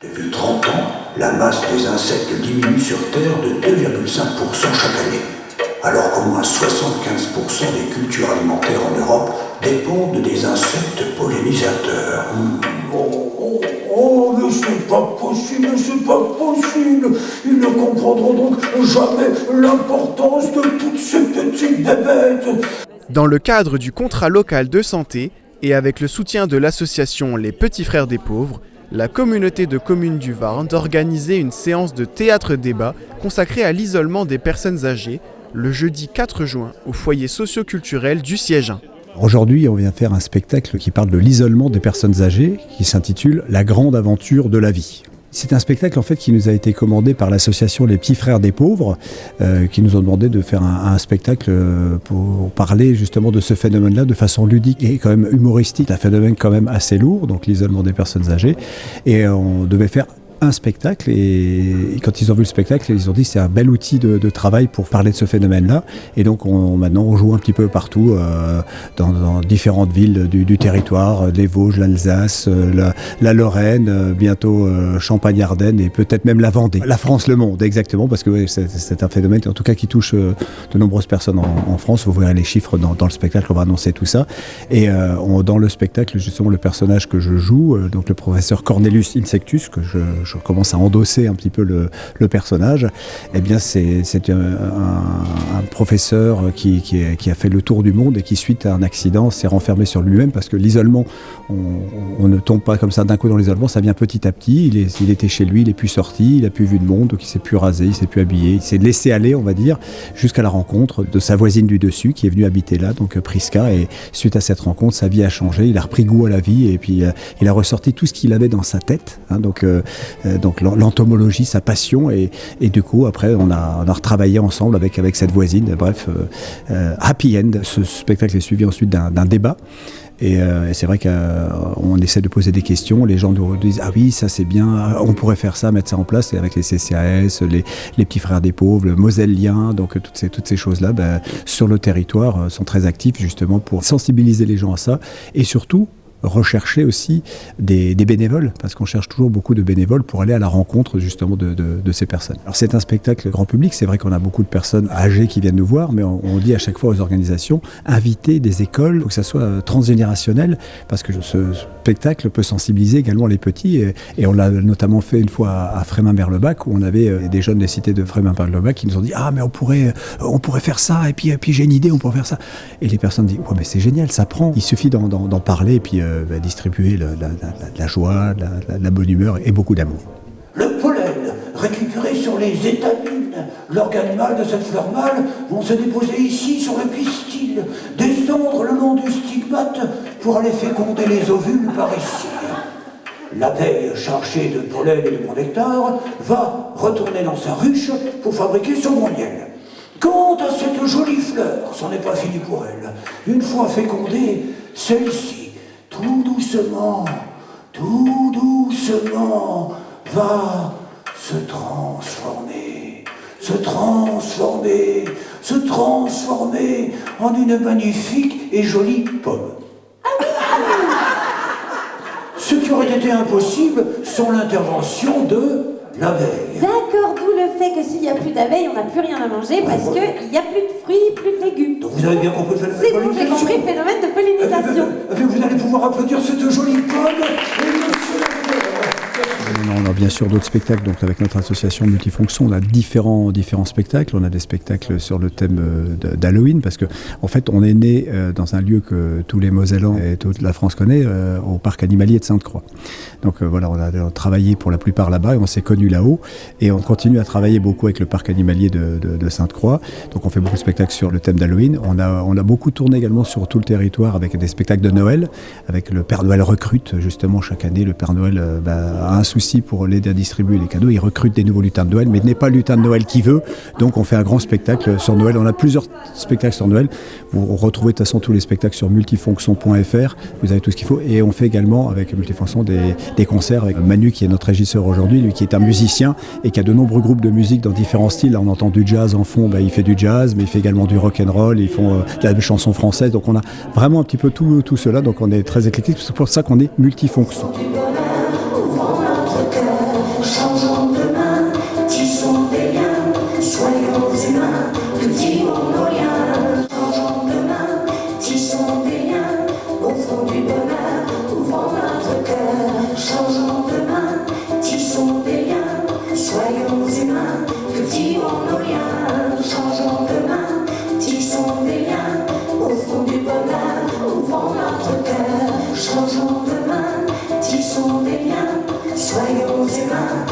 Depuis 30 ans, la masse des insectes diminue sur Terre de 2,5% chaque année, alors qu'au moins 75% des cultures alimentaires en Europe dépendent des insectes pollinisateurs. Oh, mais c'est pas possible, Ils ne comprendront donc jamais l'importance de toutes ces petites bébêtes. Dans le cadre du contrat local de santé et avec le soutien de l'association Les Petits Frères des Pauvres, la communauté de communes du Var a organisé une séance de théâtre-débat consacrée à l'isolement des personnes âgées le jeudi 4 juin au foyer socio-culturel du Siège 1. Aujourd'hui, on vient faire un spectacle qui parle de l'isolement des personnes âgées, qui s'intitule « La grande aventure de la vie ». C'est un spectacle en fait qui nous a été commandé par l'association Les Petits Frères des Pauvres, qui nous ont demandé de faire un spectacle pour parler justement de ce phénomène-là de façon ludique et quand même humoristique. Un phénomène quand même assez lourd, donc l'isolement des personnes âgées. Et on devait faire un spectacle et quand ils ont vu le spectacle, ils ont dit que c'est un bel outil de travail pour parler de ce phénomène-là. Et donc maintenant on joue un petit peu partout dans différentes villes du territoire, les Vosges, l'Alsace, la Lorraine, bientôt Champagne-Ardenne et peut-être même la Vendée. La France, le monde, exactement, parce que ouais, c'est un phénomène en tout cas qui touche de nombreuses personnes en France. Vous verrez les chiffres dans le spectacle, on va annoncer tout ça. Et dans le spectacle, justement, le personnage que je joue, donc le professeur Cornelius Insectus, que je commence à endosser un petit peu le personnage, eh bien c'est un professeur qui a fait le tour du monde et qui, suite à un accident, s'est renfermé sur lui-même parce que l'isolement, on ne tombe pas comme ça d'un coup dans l'isolement, ça vient petit à petit. Il était chez lui, il n'est plus sorti, il n'a plus vu de monde, donc il ne s'est plus rasé, il ne s'est plus habillé, il s'est laissé aller, on va dire, jusqu'à la rencontre de sa voisine du dessus qui est venue habiter là, donc Priska, et suite à cette rencontre, sa vie a changé, il a repris goût à la vie et puis il a ressorti tout ce qu'il avait dans sa tête, hein, donc l'entomologie, sa passion, et du coup après on a retravaillé ensemble avec cette voisine. Bref, happy end. Ce spectacle est suivi ensuite d'un débat. Et c'est vrai qu'on essaie de poser des questions, les gens nous disent « Ah oui, ça c'est bien, on pourrait faire ça, mettre ça en place », et avec les CCAS, les Petits Frères des Pauvres, le Mosellien, donc toutes ces choses-là, sur le territoire, sont très actifs justement pour sensibiliser les gens à ça, et surtout rechercher aussi des bénévoles, parce qu'on cherche toujours beaucoup de bénévoles pour aller à la rencontre justement de ces personnes. Alors c'est un spectacle grand public, c'est vrai qu'on a beaucoup de personnes âgées qui viennent nous voir, mais on dit à chaque fois aux organisations, inviter des écoles, il faut que ça soit transgénérationnel, parce que ce spectacle peut sensibiliser également les petits, et on l'a notamment fait une fois à Frémin-Merlebac, où on avait des jeunes des cités de Frémin-Merlebac qui nous ont dit « Ah mais on pourrait faire ça, et puis j'ai une idée, on pourrait faire ça ». Et les personnes disent « Ouais mais c'est génial, ça prend ». Il suffit d'en parler, et puis distribuer la joie, la bonne humeur et beaucoup d'amour. Le pollen récupéré sur les étamines, l'organe mâle de cette fleur mâle, vont se déposer ici sur le pistil, descendre le long du stigmate pour aller féconder les ovules par ici. L'abeille chargée de pollen et de bon nectar va retourner dans sa ruche pour fabriquer son bon miel. Quant à cette jolie fleur, c'en est pas fini pour elle. Une fois fécondée, celle-ci, tout doucement, va se transformer en une magnifique et jolie pomme. Ce qui aurait été impossible sans l'intervention de l'abeille. D'accord, d'où le fait que s'il n'y a plus d'abeilles, on n'a plus rien à manger parce qu'il n'y a plus de fruits, plus de légumes. Donc vous avez bien compris le phénomène de pollinisation. C'est bon, j'ai compris le phénomène de pollinisation. Vous allez pouvoir applaudir cette jolie pomme et monsieur l'abeille. On a bien sûr d'autres spectacles, donc avec notre association Multifonction, on a différents spectacles. On a des spectacles sur le thème d'Halloween, parce que en fait on est né dans un lieu que tous les Mosellans et toute la France connaît, au parc animalier de Sainte-Croix. Donc voilà, on a travaillé pour la plupart là-bas et on s'est connus là-haut, et on continue à travailler beaucoup avec le parc animalier de Sainte-Croix. Donc on fait beaucoup de spectacles sur le thème d'Halloween. On a beaucoup tourné également sur tout le territoire avec des spectacles de Noël, avec le Père Noël recrute. Justement, chaque année le Père Noël a un souci pour l'aider à distribuer les cadeaux. Il recrute des nouveaux lutins de Noël, mais il n'est pas le lutin de Noël qui veut. Donc on fait un grand spectacle sur Noël. On a plusieurs spectacles sur Noël. Vous retrouvez de toute façon tous les spectacles sur multifonction.fr. Vous avez tout ce qu'il faut. Et on fait également avec Multifonction des concerts avec Manu, qui est notre régisseur aujourd'hui, lui qui est un musicien et qui a de nombreux groupes de musique dans différents styles. Là on entend du jazz en fond, il fait du jazz, mais il fait également du rock and roll, ils font de la chanson française. Donc on a vraiment un petit peu tout cela. Donc on est très éclectique. C'est pour ça qu'on est multifonction. changeons de main, tissons des liens, soyons humains, cultivons nos liens. Changeons de main, tissons des liens, au fond du bonheur, ouvrons notre cœur. Changeons de main, tissons des liens, soyons humains, cultivons nos liens. Changeons de main, tissons des liens, au fond du bonheur, ouvrons notre cœur. Changeons de main, tissons des liens, soyons humains,